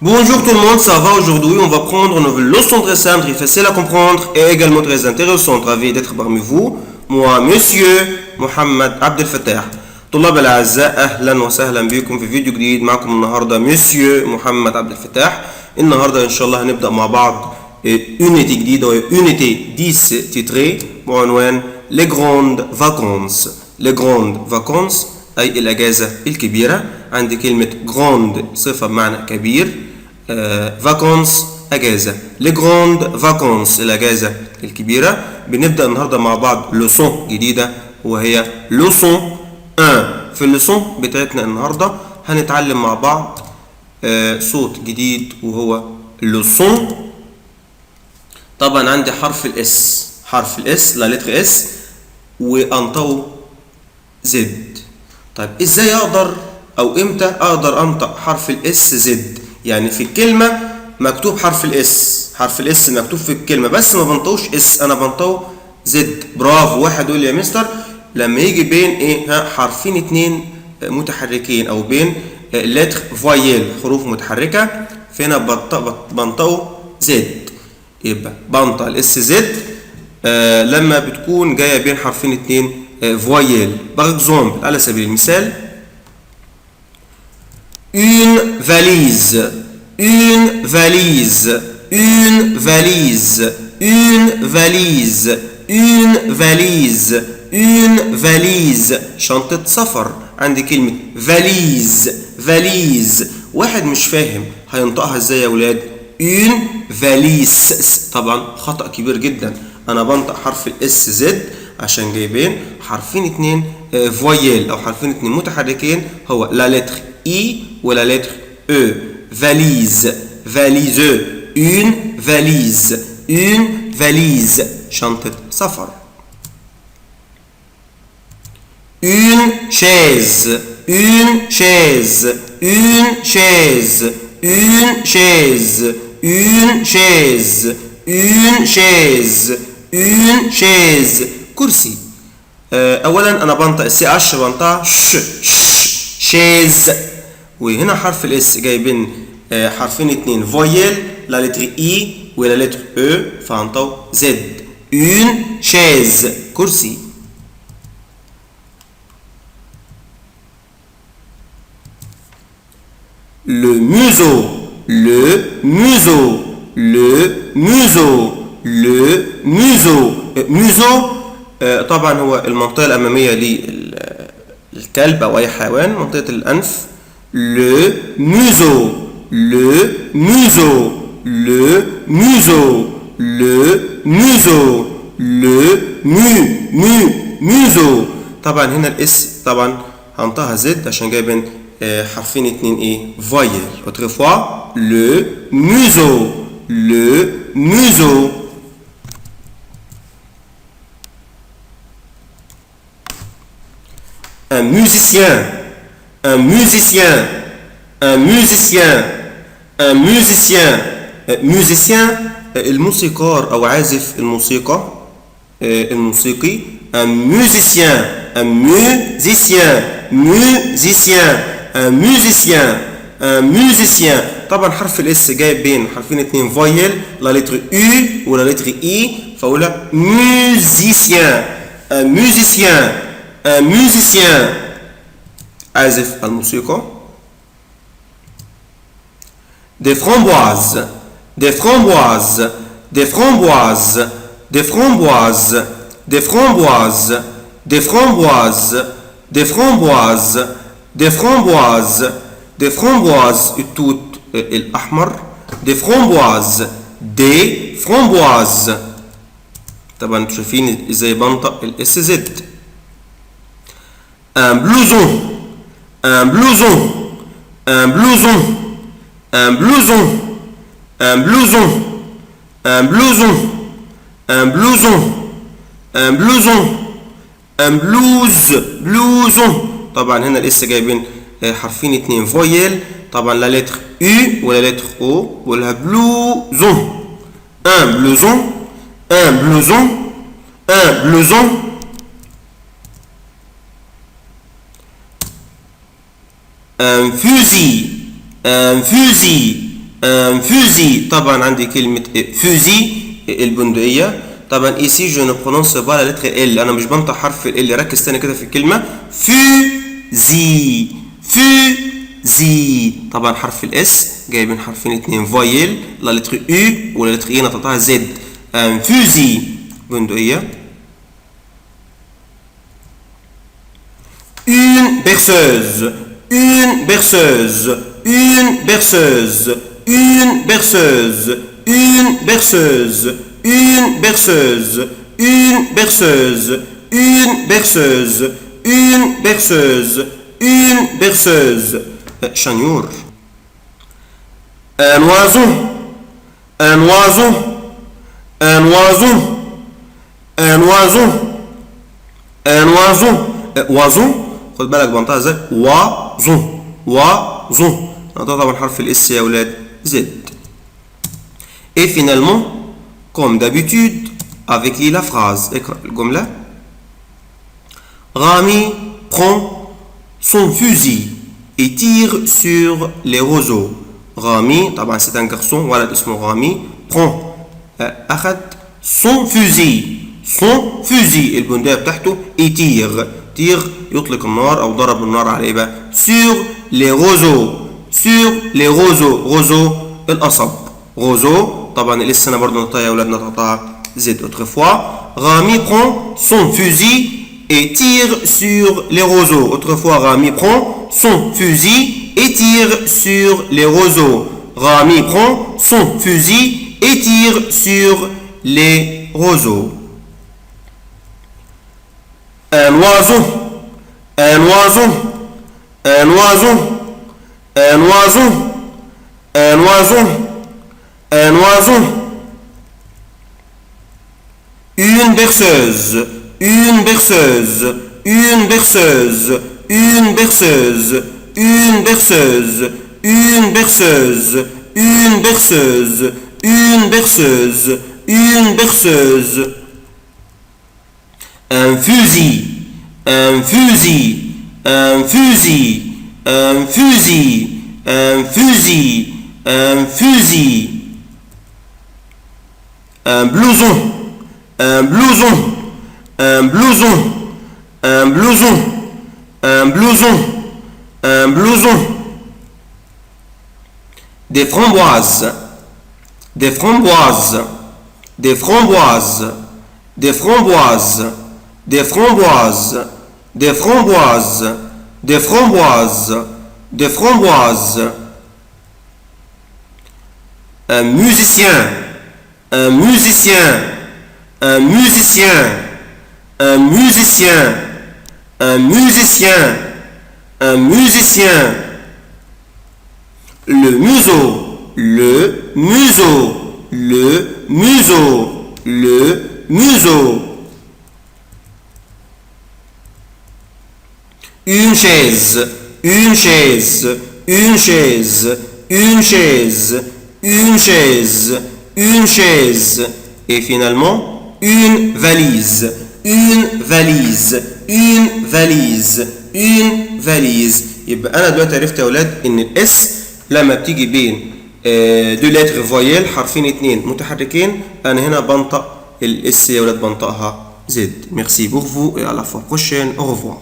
Bonjour tout le monde, ça va? Aujourd'hui on va prendre une nouvelle leçon très simple, très facile à comprendre et également très intéressante. Ravi d'être parmi vous. Moi, Monsieur محمد عبد الفتاح. طلاب الأعزاء أهلا وسهلا بكم في فيديو جديد. معكم النهاردة Monsieur محمد عبد الفتاح. النهاردة إن شاء الله هنبدأ مع بعض unité جديدة وهي unité 10 تيتري بعنوان Les grandes vacances. Les grandes vacances أي الأجازة الكبيرة. عندي كلمة grande صفة بمعنى كبير. vacances أجازة. Les grandes vacances الأجازة الكبيرة. بنبدأ النهاردة مع بعض leçon جديدة وهي leçon 1. في الليسون بتاعتنا النهاردة هنتعلم مع بعض صوت جديد وهو leçon. طبعا عندي حرف الاس لا لتر اس وانطقه زد. طيب ازاي اقدر او امتى اقدر انطق حرف الاس زد؟ يعني في الكلمة مكتوب حرف الاس مكتوب في الكلمة بس ما بنطقوش اس، انا بنطقه زد. برافو. واحد يقول لي يا مستر لما يجي بين حرفين اتنين متحركين او بين لتر فويل حروف متحركة فهنا بنطقه زد، يبقى بنطق الاس زد لما بتكون جاية بين حرفين اتنين فويل. باغ على سبيل المثال une valise une valise une valise une valise une valise une valise شنطة سفر. عندي كلمة valise واحد مش فاهم هينطقها ازاي يا ولاد؟ une valise طبعا خطأ كبير جدا. انا بنطق حرف الاس زد عشان جايبين حرفين اتنين فويل او حرفين اتنين متحركين هو لا لتر اي ولا لتر او. valise une valise شنطة سفر. une chaise une chaise une chaise une chaise une chaise une chaise une chaise كرسي. اولا انا بنطق السي اش بنطقها شيز، وهنا حرف الاس جاي بين حرفين اتنين فويل لا لتر اي ولا لتر او فهنطقه زد. une chaise كرسي. le museau le museau le museau le museau museau طبعا هو المنطقة الأمامية للكلب أو أي حيوان، منطقة الأنف. le museau le museau le museau le museau le museau. طبعا هنا الاس طبعا هنطقها زد عشان جاي بين حرفين اتنين فويل. autrefois le museau un musicien un musicien un musicien un musicien musicien الموسيقار او عازف الموسيقى الموسيقي. un musicien un musicien musicien un musicien un musicien. طبعا حرف الاس جاي بين حرفين اتنين فويل لا لتر او ولا لتر اي فاقولها musicien un musicien un musicien عازف الموسيقى. des framboises des framboises des framboises des framboises des framboises des framboises des framboises des framboises des framboises التوت الأحمر. des framboises des framboises. طبعا انتوا شايفين ازاي بنطق الاس زد. un blouson un blouson un blouson un blouson un blouson un blouson un blouson un blouson un blouson. طبعا هنا الاس جايبين حرفين اتنين فويل طبعا لا لتر او ولا لتر او ولا blouson. un blouson un blouson un blouson. un fusil un fusil un fusil طبعا عندي كلمة fusil البندقية طبعا ici je ne prononce pas la lettre L أنا مش بنطق حرف ال ركز تاني كده في الكلمة fusil fusil طبعا حرف الاس جايبين حرفين اتنين فويل لا لتر U ولا لتر E نطقتها زد un fusil بندقية une berceuse une berceuse une berceuse une berceuse une berceuse une berceuse une berceuse une berceuse une berceuse une berceuse شنيور un oiseau un oiseau un oiseau un oiseau un oiseau oiseau خد بالك بنطقها ازاي oiseau oiseau نطقها طبعا حرف الاس يا ولاد زد et finalement comme d'habitude avec la phrase اقرأ الجملة Rami prend son fusil et tire sur les roseaux. Rami, طبعا c'est un garçon, ولد اسمه Rami, prend أخذ son fusil البندقية بتاعته et tire يطلق النار أو ضرب النار على إيه بقى sur les roseaux roseaux القصب roseaux طبعا لسه أنا برضه نطقها يا أولاد نطقتها زد autrefois Rami prend son fusil et tire sur les roseaux. Autrefois, Rami prend son fusil et tire sur les roseaux. Rami prend son fusil et tire sur les roseaux. Un oiseau, un oiseau, un oiseau, un oiseau, un oiseau, un oiseau. Une berceuse. Une berceuse, une berceuse, une berceuse, une berceuse, une berceuse, une berceuse, une berceuse, une berceuse. Un fusil, un fusil, un fusil, un fusil, un fusil, un fusil. Un blouson, un blouson. Un blouson, un blouson, un blouson, un blouson. Des framboises, des framboises, des framboises, des framboises, des framboises, des framboises, des framboises, des framboises. Un musicien, un musicien, un musicien. Un musicien, un musicien, un musicien. Le museau, le museau, le museau, le museau. Une chaise, une chaise, une chaise, une chaise, une chaise, une chaise. Et finalement, une valise. Une valise une valise une valise يبقى انا دلوقتي عرفت يا اولاد ان الاس لما بتيجي بين دو لتر فويل حرفين اتنين متحركين انا هنا بنطق الاس يا اولاد بنطقها زد. Merci pour vous et à la fois prochaine. Au revoir.